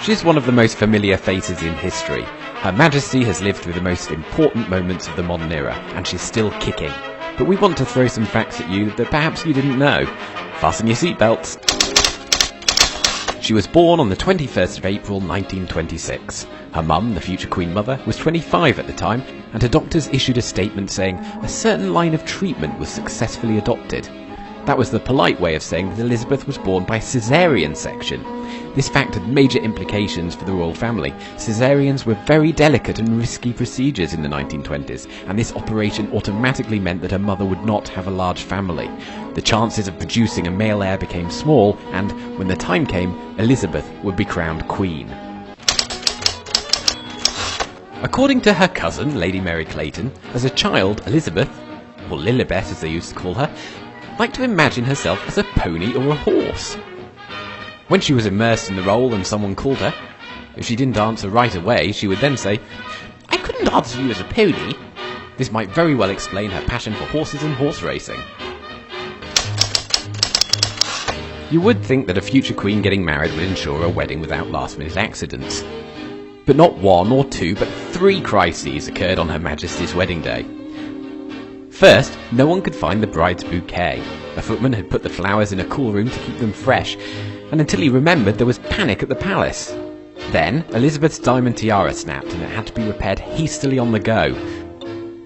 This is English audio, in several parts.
She's one of the most familiar faces in history. Her Majesty has lived through the most important moments of the modern era, and she's still kicking. But we want to throw some facts at you that perhaps you didn't know. Fasten your seatbelts. She was born on the 21st of April 1926. Her mum, the future Queen Mother, was 25 at the time, and her doctors issued a statement saying a certain line of treatment was successfully adopted. That was the polite way of saying that Elizabeth was born by caesarean section. This fact had major implications for the royal family. Caesareans were very delicate and risky procedures in the 1920s, and this operation automatically meant that her mother would not have a large family. The chances of producing a male heir became small, and when the time came, Elizabeth would be crowned queen. According to her cousin, Lady Mary Clayton, as a child, Elizabeth, or Lilibet as they used to call her, liked to imagine herself as a pony or a horse. When she was immersed in the role and someone called her, if she didn't answer right away, she would then say, "I couldn't answer you as a pony." This might very well explain her passion for horses and horse racing. You would think that a future queen getting married would ensure a wedding without last-minute accidents. But not one or two, but 3 crises occurred on Her Majesty's wedding day. First, no one could find the bride's bouquet. A footman had put the flowers in a cool room to keep them fresh, and until he remembered, there was panic at the palace. Then, Elizabeth's diamond tiara snapped and it had to be repaired hastily on the go.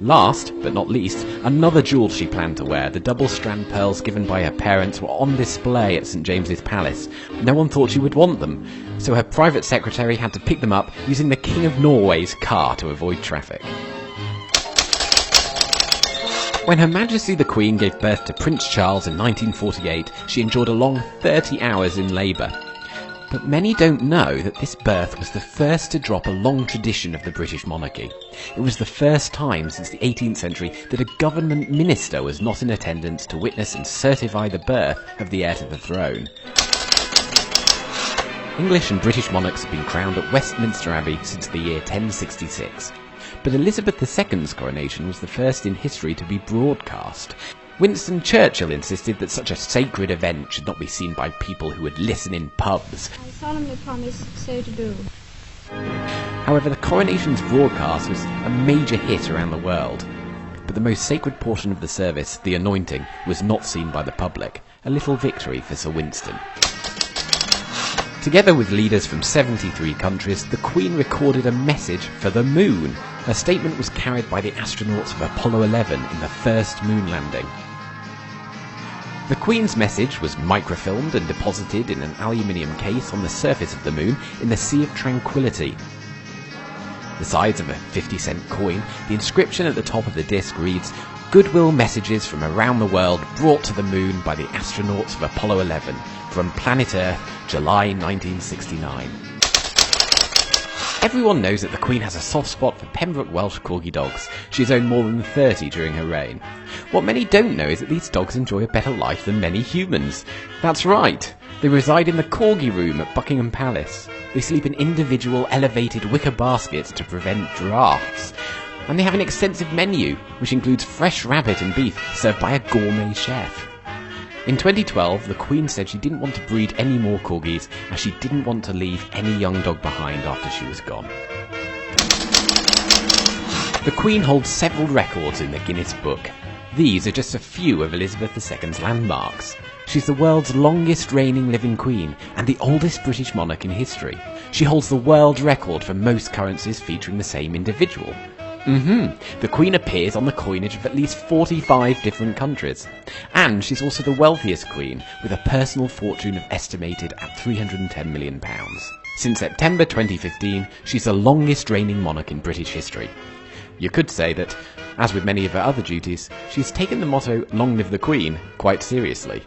Last, but not least, another jewel she planned to wear, the double-strand pearls given by her parents, were on display at St James's Palace. No one thought she would want them, so her private secretary had to pick them up using the King of Norway's car to avoid traffic. When Her Majesty the Queen gave birth to Prince Charles in 1948, she endured a long 30 hours in labour. But many don't know that this birth was the first to drop a long tradition of the British monarchy. It was the first time since the 18th century that a government minister was not in attendance to witness and certify the birth of the heir to the throne. English and British monarchs have been crowned at Westminster Abbey since the year 1066. But Elizabeth II's coronation was the first in history to be broadcast. Winston Churchill insisted that such a sacred event should not be seen by people who would listen in pubs. I solemnly promise so to do. However, the coronation's broadcast was a major hit around the world. But the most sacred portion of the service, the anointing, was not seen by the public. A little victory for Sir Winston. Together with leaders from 73 countries, the Queen recorded a message for the moon. Her statement was carried by the astronauts of Apollo 11 in the first moon landing. The Queen's message was microfilmed and deposited in an aluminium case on the surface of the moon in the Sea of Tranquility. The size of a 50-cent coin, the inscription at the top of the disc reads, "Goodwill messages from around the world brought to the moon by the astronauts of Apollo 11 from planet Earth, July 1969. Everyone knows that the Queen has a soft spot for Pembroke Welsh Corgi dogs. She's owned more than 30 during her reign. What many don't know is that these dogs enjoy a better life than many humans. That's right, they reside in the Corgi room at Buckingham Palace. They sleep in individual elevated wicker baskets to prevent drafts. And they have an extensive menu, which includes fresh rabbit and beef served by a gourmet chef. In 2012, the Queen said she didn't want to breed any more corgis, as she didn't want to leave any young dog behind after she was gone. The Queen holds several records in the Guinness Book. These are just a few of Elizabeth II's landmarks. She's the world's longest reigning living queen, and the oldest British monarch in history. She holds the world record for most currencies featuring the same individual. The Queen appears on the coinage of at least 45 different countries. And she's also the wealthiest queen, with a personal fortune estimated at £310 million. Since September 2015, she's the longest reigning monarch in British history. You could say that, as with many of her other duties, she's taken the motto "Long live the Queen" quite seriously.